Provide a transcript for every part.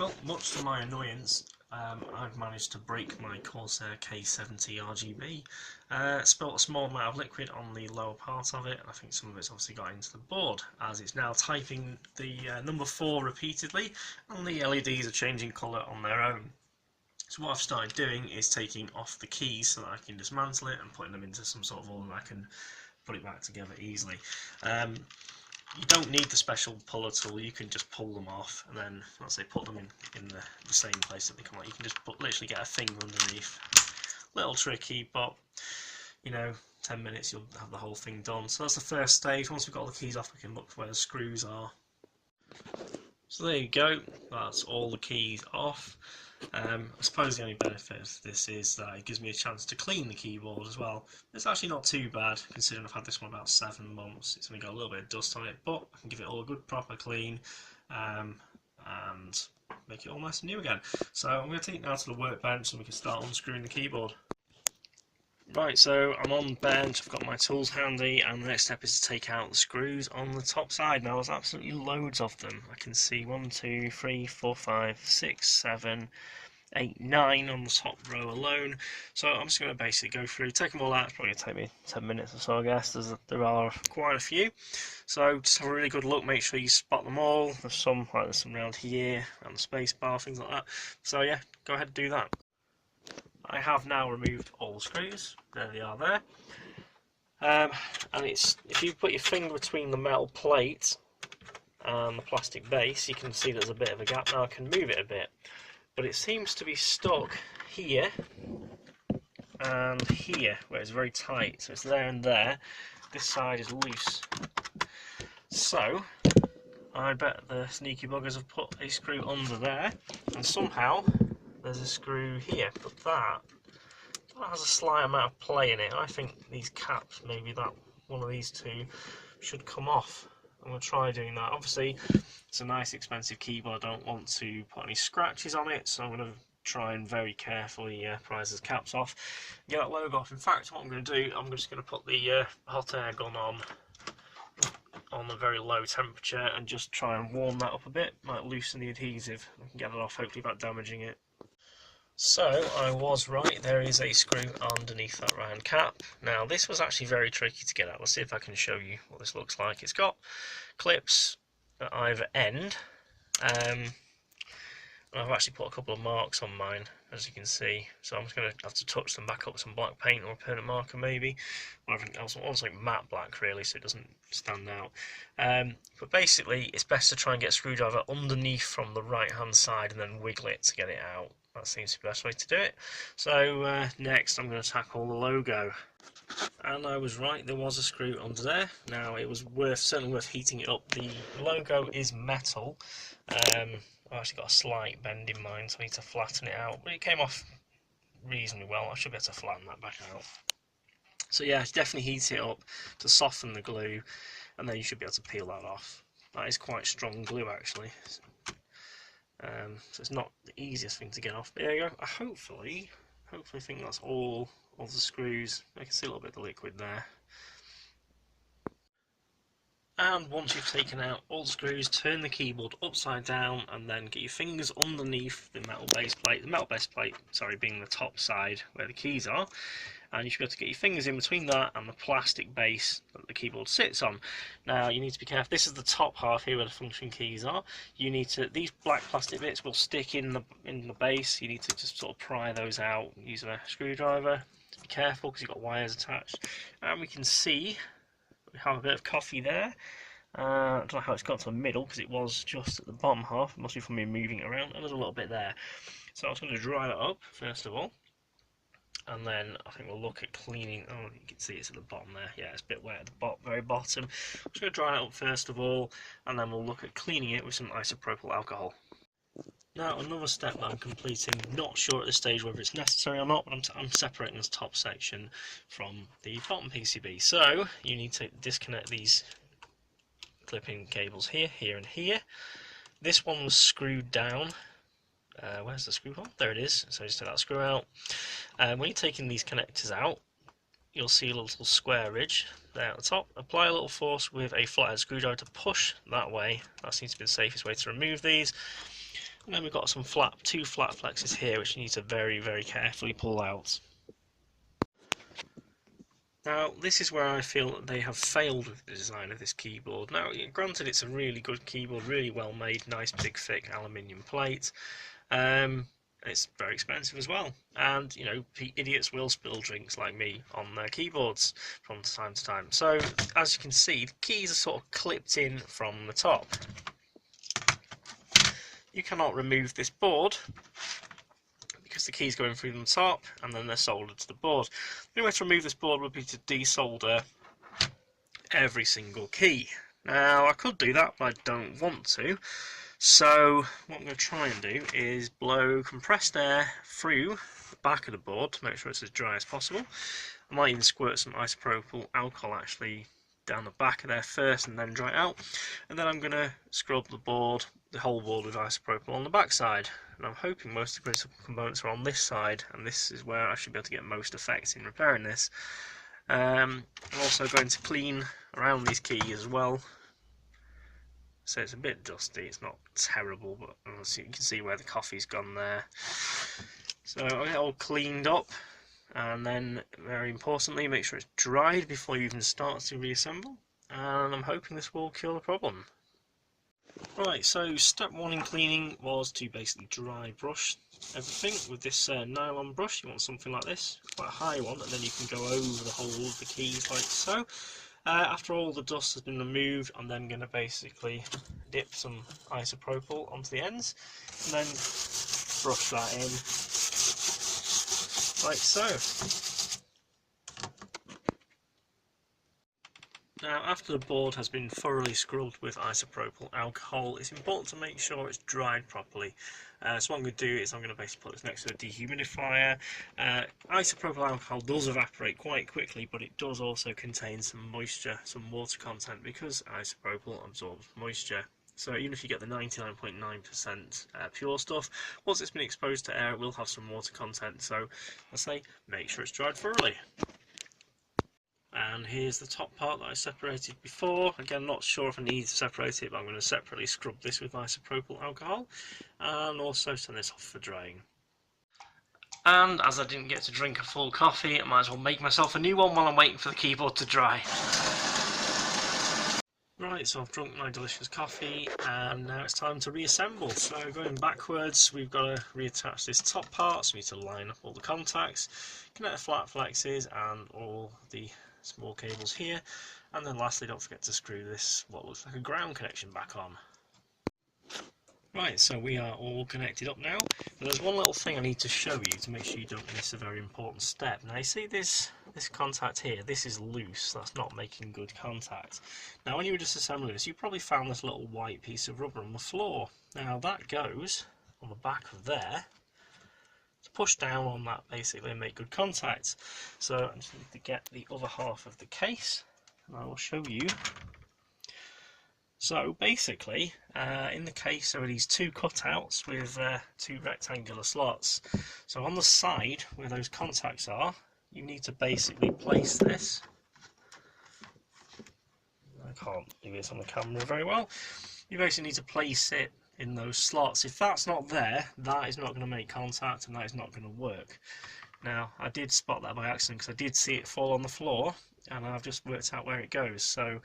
Well, much to my annoyance, I've managed to break my Corsair K70 RGB. Spilt a small amount of liquid on the lower part of it, and I think some of it's obviously got into the board, as it's now typing the number 4 repeatedly, and the LEDs are changing colour on their own. So what I've started doing is taking off the keys so that I can dismantle it and putting them into some sort of order that I can put it back together easily. You don't need the special puller tool, you can just pull them off and then, let's say, put them in the same place that they come out. You can just literally get a finger underneath. Little tricky, but you know, 10 minutes you'll have the whole thing done. So that's the first stage. Once we've got all the keys off, we can look for where the screws are. So there you go, that's all the keys off. I suppose the only benefit of this is that it gives me a chance to clean the keyboard as well. It's actually not too bad, considering I've had this one about 7 months. It's only got a little bit of dust on it, but I can give it all a good proper clean and make it all nice and new again. So I'm going to take it now to the workbench so we can start unscrewing the keyboard. Right, so I'm on the bench, I've got my tools handy, and the next step is to take out the screws on the top side. Now there's absolutely loads of them. I can see 1, 2, 3, 4, 5, 6, 7, 8, 9 on the top row alone. So I'm just going to basically go through, take them all out. It's probably going to take me 10 minutes or so, I guess. There are quite a few. So just have a really good look, make sure you spot them all. There's some around here, and the space bar, things like that. So yeah, go ahead and do that. I have now removed all the screws. There they are there. And it's, if you put your finger between the metal plate and the plastic base, you can see there's a bit of a gap. Now I can move it a bit, but it seems to be stuck here and here, where it's very tight. So it's there and there. This side is loose. So I bet the sneaky buggers have put a screw under there, and somehow there's a screw here, but that has a slight amount of play in it. I think these caps, maybe that one of these two, should come off. I'm going to try doing that. Obviously, it's a nice expensive keyboard. I don't want to put any scratches on it, so I'm going to try and very carefully prise those caps off, get that logo off. In fact, what I'm going to do, I'm just going to put the hot air gun on a very low temperature and just try and warm that up a bit. Might loosen the adhesive. I can get it off, hopefully without damaging it. So I was right, there is a screw underneath that round cap. Now this was actually very tricky to get out. Let's see if I can show you what this looks like. It's got clips at either end, and I've actually put a couple of marks on mine, as you can see. So I'm just going to have to touch them back up with some black paint or a permanent marker maybe. Or almost like matte black really, so it doesn't stand out. But basically it's best to try and get a screwdriver underneath from the right hand side and then wiggle it to get it out. That seems to be the best way to do it. So next I'm going to tackle the logo. And I was right, there was a screw under there. Now it was certainly worth heating it up. The logo is metal. I've actually got a slight bend in mine, so I need to flatten it out. But it came off reasonably well. I should be able to flatten that back out. So yeah, definitely heat it up to soften the glue, and then you should be able to peel that off. That is quite strong glue actually. So it's not the easiest thing to get off. But there you go. I hopefully think that's all of the screws. I can see a little bit of the liquid there. And once you've taken out all the screws, turn the keyboard upside down and then get your fingers underneath the metal base plate. The metal base plate, sorry, being the top side where the keys are. And you should be able to get your fingers in between that and the plastic base that the keyboard sits on. Now you need to be careful. This is the top half here where the function keys are. You need to, these black plastic bits will stick in the base. You need to just sort of pry those out using a screwdriver. Be careful because you've got wires attached. And we can see we have a bit of coffee there. I don't know how it's got to the middle because it was just at the bottom half. It must be from me moving it around, and there's a little bit there. So I'm just going to dry that up first of all, and then I think we'll look at cleaning. Oh, you can see it's at the bottom there. Yeah, it's a bit wet at the very bottom. I'm just going to dry that up first of all, and then we'll look at cleaning it with some isopropyl alcohol. Now another step that I'm completing, not sure at this stage whether it's necessary or not, but I'm separating this top section from the bottom PCB. So you need to disconnect these clipping cables here, here and here. This one was screwed down. Where's the screw hole? There it is. So just take that screw out. When you're taking these connectors out, you'll see a little square ridge there at the top. Apply a little force with a flathead screwdriver to push that way. That seems to be the safest way to remove these. And then we've got some two flat flexes here, which you need to very, very carefully pull out. Now, this is where I feel that they have failed with the design of this keyboard. Now, granted, it's a really good keyboard, really well made, nice big thick aluminium plate. It's very expensive as well, and you know, idiots will spill drinks like me on their keyboards from time to time. So, as you can see, the keys are sort of clipped in from the top. You cannot remove this board because the keys go in through the top and then they're soldered to the board. The only way to remove this board would be to desolder every single key. Now, I could do that, but I don't want to. So what I'm going to try and do is blow compressed air through the back of the board to make sure it's as dry as possible. I might even squirt some isopropyl alcohol actually down the back of there first and then dry it out. And then I'm going to scrub the whole board with isopropyl on the back side. And I'm hoping most of the principal components are on this side, and this is where I should be able to get most effect in repairing this. I'm also going to clean around these keys as well. So it's a bit dusty, it's not terrible, but you can see where the coffee's gone there. So I'll get it all cleaned up, and then very importantly make sure it's dried before you even start to reassemble, and I'm hoping this will cure the problem. Right, so step one in cleaning was to basically dry brush everything with this nylon brush. You want something like this, quite a high one, and then you can go over the whole of the keys like so. After all the dust has been removed, I'm then going to basically dip some isopropyl onto the ends and then brush that in like so. Now, after the board has been thoroughly scrubbed with isopropyl alcohol, it's important to make sure it's dried properly. So what I'm going to do is I'm going to basically put this next to a dehumidifier. Isopropyl alcohol does evaporate quite quickly, but it does also contain some moisture, some water content, because isopropyl absorbs moisture. So even if you get the 99.9% pure stuff, once it's been exposed to air, it will have some water content. So I say, make sure it's dried thoroughly. And here's the top part that I separated before. Again, not sure if I need to separate it, but I'm going to separately scrub this with isopropyl alcohol and also send this off for drying. And as I didn't get to drink a full coffee, I might as well make myself a new one while I'm waiting for the keyboard to dry. Right, so I've drunk my delicious coffee and now it's time to reassemble. So going backwards, we've got to reattach this top part, so we need to line up all the contacts, connect the flat flexes and all the small cables here, and then lastly don't forget to screw this what looks like a ground connection back on. Right, so we are all connected up now, but there's one little thing I need to show you to make sure you don't miss a very important step. Now you see this contact here, this is loose, that's not making good contact. Now when you were disassembling this, you probably found this little white piece of rubber on the floor. Now that goes on the back of there to push down on that basically and make good contact. So I just need to get the other half of the case and I will show you. So basically in the case there are these two cutouts with two rectangular slots. So on the side where those contacts are, you need to basically place this. I can't do this on the camera very well. You basically need to place it in those slots. If that's not there, that is not going to make contact and that is not going to work. Now I did spot that by accident because I did see it fall on the floor and I've just worked out where it goes, so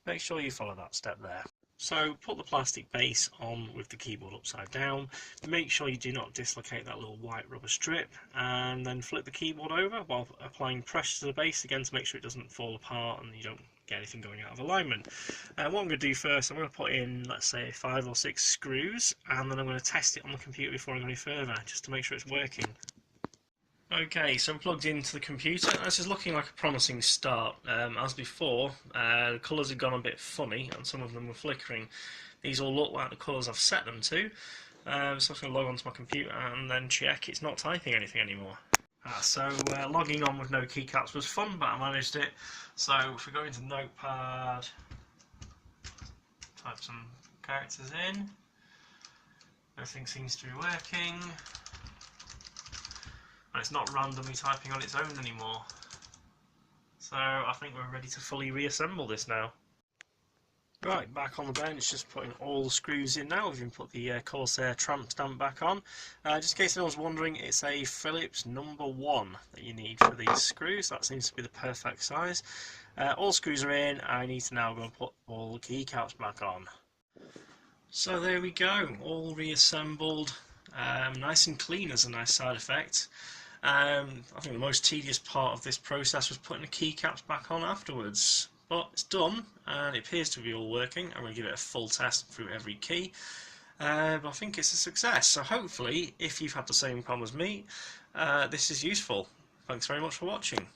make sure you follow that step there. So put the plastic base on with the keyboard upside down, make sure you do not dislocate that little white rubber strip, and then flip the keyboard over while applying pressure to the base again to make sure it doesn't fall apart and you don't get anything going out of alignment. What I'm going to do first, I'm going to put in, let's say, 5 or 6 screws, and then I'm going to test it on the computer before I go any further, just to make sure it's working. Okay, so I'm plugged into the computer. This is looking like a promising start. As before, the colours have gone a bit funny and some of them were flickering. These all look like the colours I've set them to. So I'm just going to log onto my computer and then check it's not typing anything anymore. So logging on with no keycaps was fun, but I managed it. So if we go into Notepad, type some characters in, everything seems to be working. And it's not randomly typing on its own anymore. So I think we're ready to fully reassemble this now. Right, back on the bench, just putting all the screws in now. We've even put the Corsair tramp stamp back on. Just in case anyone's wondering, it's a Phillips #1 that you need for these screws. That seems to be the perfect size. All screws are in. I need to now go and put all the keycaps back on. So there we go, all reassembled, nice and clean as a nice side effect. I think the most tedious part of this process was putting the keycaps back on afterwards. But it's done, and it appears to be all working. I'm going to give it a full test through every key. But I think it's a success, so hopefully, if you've had the same problem as me, this is useful. Thanks very much for watching.